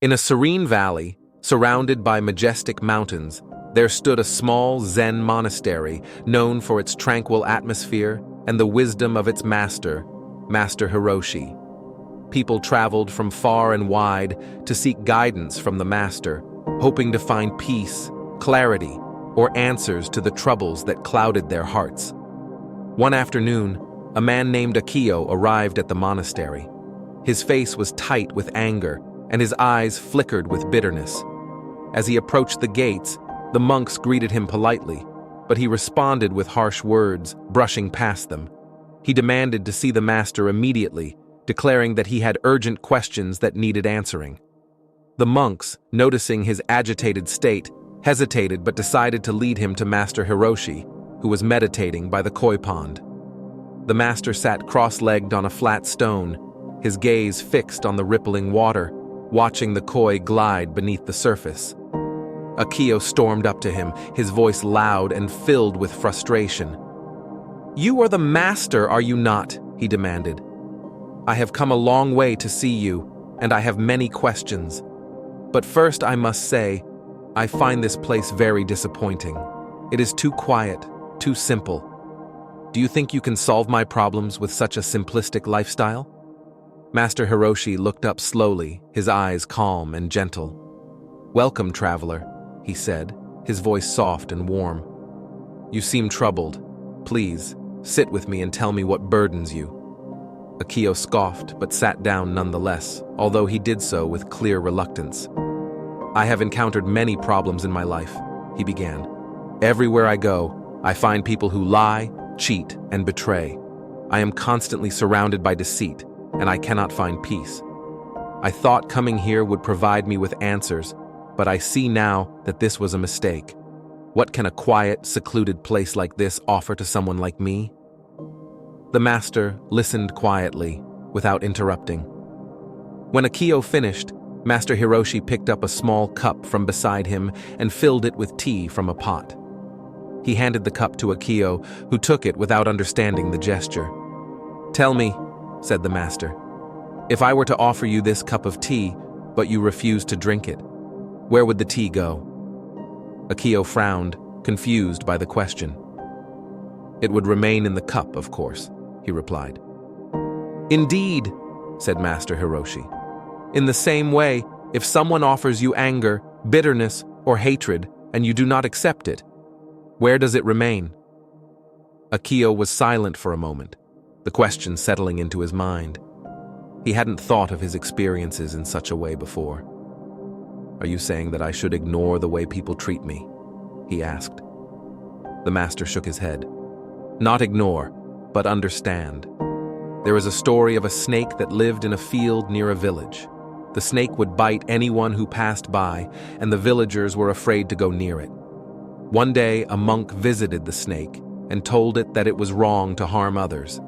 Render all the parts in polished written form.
In a serene valley, surrounded by majestic mountains, there stood a small Zen monastery known for its tranquil atmosphere and the wisdom of its master, Master Hiroshi. People traveled from far and wide to seek guidance from the master, hoping to find peace, clarity, or answers to the troubles that clouded their hearts. One afternoon, a man named Akio arrived at the monastery. His face was tight with anger, and his eyes flickered with bitterness. As he approached the gates, the monks greeted him politely, but he responded with harsh words, brushing past them. He demanded to see the master immediately, declaring that he had urgent questions that needed answering. The monks, noticing his agitated state, hesitated but decided to lead him to Master Hiroshi, who was meditating by the koi pond. The master sat cross-legged on a flat stone, his gaze fixed on the rippling water, watching the koi glide beneath the surface. Akio stormed up to him, his voice loud and filled with frustration. "You are the master, are you not?" he demanded. "I have come a long way to see you, and I have many questions. But first I must say, I find this place very disappointing. It is too quiet, too simple. Do you think you can solve my problems with such a simplistic lifestyle?" Master Hiroshi looked up slowly, his eyes calm and gentle. "Welcome, traveler," he said, his voice soft and warm. "You seem troubled. Please, sit with me and tell me what burdens you." Akio scoffed, but sat down nonetheless, although he did so with clear reluctance. "I have encountered many problems in my life," he began. "Everywhere I go, I find people who lie, cheat, and betray. I am constantly surrounded by deceit, and I cannot find peace. I thought coming here would provide me with answers, but I see now that this was a mistake. What can a quiet, secluded place like this offer to someone like me?" The master listened quietly, without interrupting. When Akio finished, Master Hiroshi picked up a small cup from beside him and filled it with tea from a pot. He handed the cup to Akio, who took it without understanding the gesture. "Tell me," said the master, "if I were to offer you this cup of tea, but you refused to drink it, where would the tea go?" Akio frowned, confused by the question. "It would remain in the cup, of course," he replied. "Indeed," said Master Hiroshi. "In the same way, if someone offers you anger, bitterness, or hatred, and you do not accept it, where does it remain?" Akio was silent for a moment, the question settling into his mind. He hadn't thought of his experiences in such a way before. "Are you saying that I should ignore the way people treat me?" he asked. The master shook his head. "Not ignore, but understand. There is a story of a snake that lived in a field near a village. The snake would bite anyone who passed by, and the villagers were afraid to go near it. One day, a monk visited the snake and told it that it was wrong to harm others.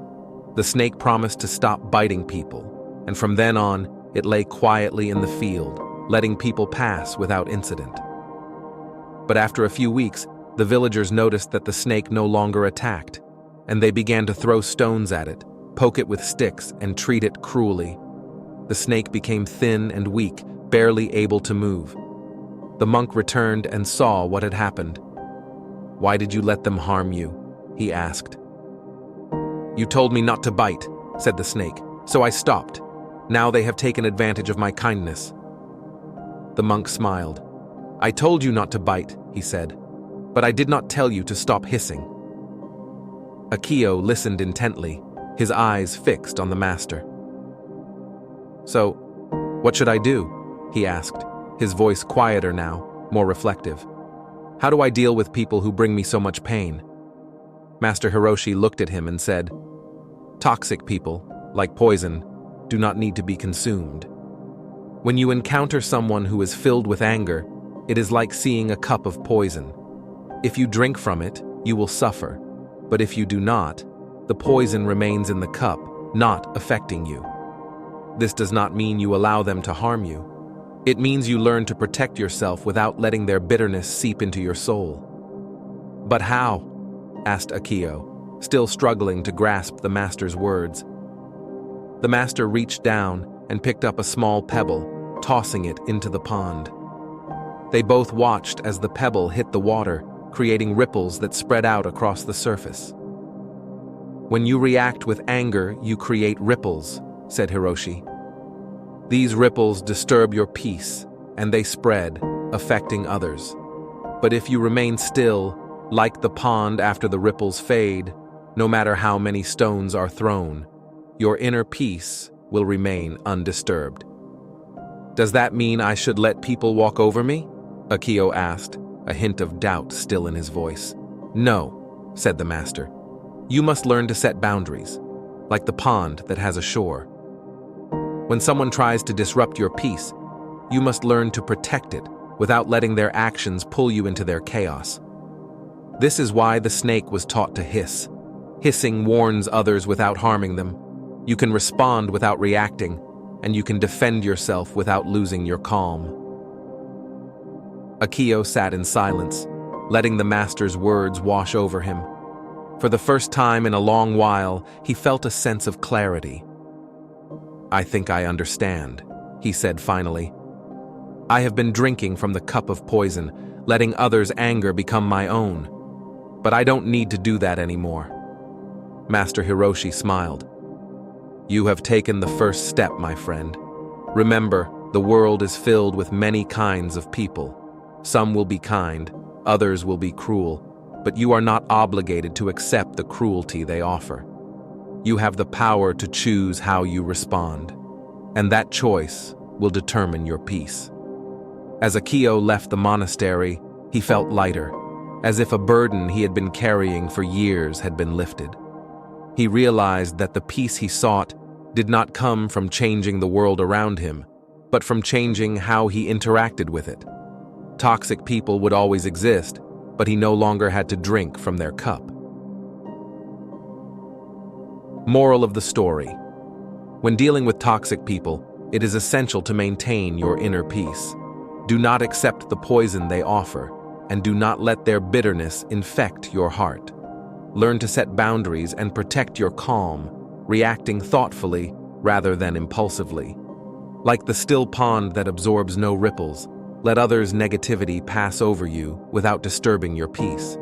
The snake promised to stop biting people, and from then on, it lay quietly in the field, letting people pass without incident. But after a few weeks, the villagers noticed that the snake no longer attacked, and they began to throw stones at it, poke it with sticks, and treat it cruelly. The snake became thin and weak, barely able to move. The monk returned and saw what had happened. "Why did you let them harm you?" he asked. "You told me not to bite," said the snake, "so I stopped. Now they have taken advantage of my kindness." The monk smiled. "I told you not to bite," he said, "but I did not tell you to stop hissing." Akio listened intently, his eyes fixed on the master. "So, what should I do?" he asked, his voice quieter now, more reflective. "How do I deal with people who bring me so much pain?" Master Hiroshi looked at him and said, "Toxic people, like poison, do not need to be consumed. When you encounter someone who is filled with anger, it is like seeing a cup of poison. If you drink from it, you will suffer, but if you do not, the poison remains in the cup, not affecting you. This does not mean you allow them to harm you. It means you learn to protect yourself without letting their bitterness seep into your soul." "But how?" asked Akio, still struggling to grasp the master's words. The master reached down and picked up a small pebble, tossing it into the pond. They both watched as the pebble hit the water, creating ripples that spread out across the surface. "When you react with anger, you create ripples," said Hiroshi. "These ripples disturb your peace, and they spread, affecting others. But if you remain still, like the pond after the ripples fade, no matter how many stones are thrown, your inner peace will remain undisturbed." "Does that mean I should let people walk over me?" Akio asked, a hint of doubt still in his voice. "No," said the master. "You must learn to set boundaries, like the pond that has a shore. When someone tries to disrupt your peace, you must learn to protect it without letting their actions pull you into their chaos. This is why the snake was taught to hiss. Hissing warns others without harming them. You can respond without reacting, and you can defend yourself without losing your calm." Akio sat in silence, letting the master's words wash over him. For the first time in a long while, he felt a sense of clarity. "I think I understand," he said finally. "I have been drinking from the cup of poison, letting others' anger become my own. But I don't need to do that anymore." Master Hiroshi smiled. "You have taken the first step, my friend. Remember, the world is filled with many kinds of people. Some will be kind, others will be cruel, but you are not obligated to accept the cruelty they offer. You have the power to choose how you respond, and that choice will determine your peace." As Akio left the monastery, he felt lighter, as if a burden he had been carrying for years had been lifted. He realized that the peace he sought did not come from changing the world around him, but from changing how he interacted with it. Toxic people would always exist, but he no longer had to drink from their cup. Moral of the story: when dealing with toxic people, it is essential to maintain your inner peace. Do not accept the poison they offer, and do not let their bitterness infect your heart. Learn to set boundaries and protect your calm, reacting thoughtfully rather than impulsively. Like the still pond that absorbs no ripples, let others' negativity pass over you without disturbing your peace.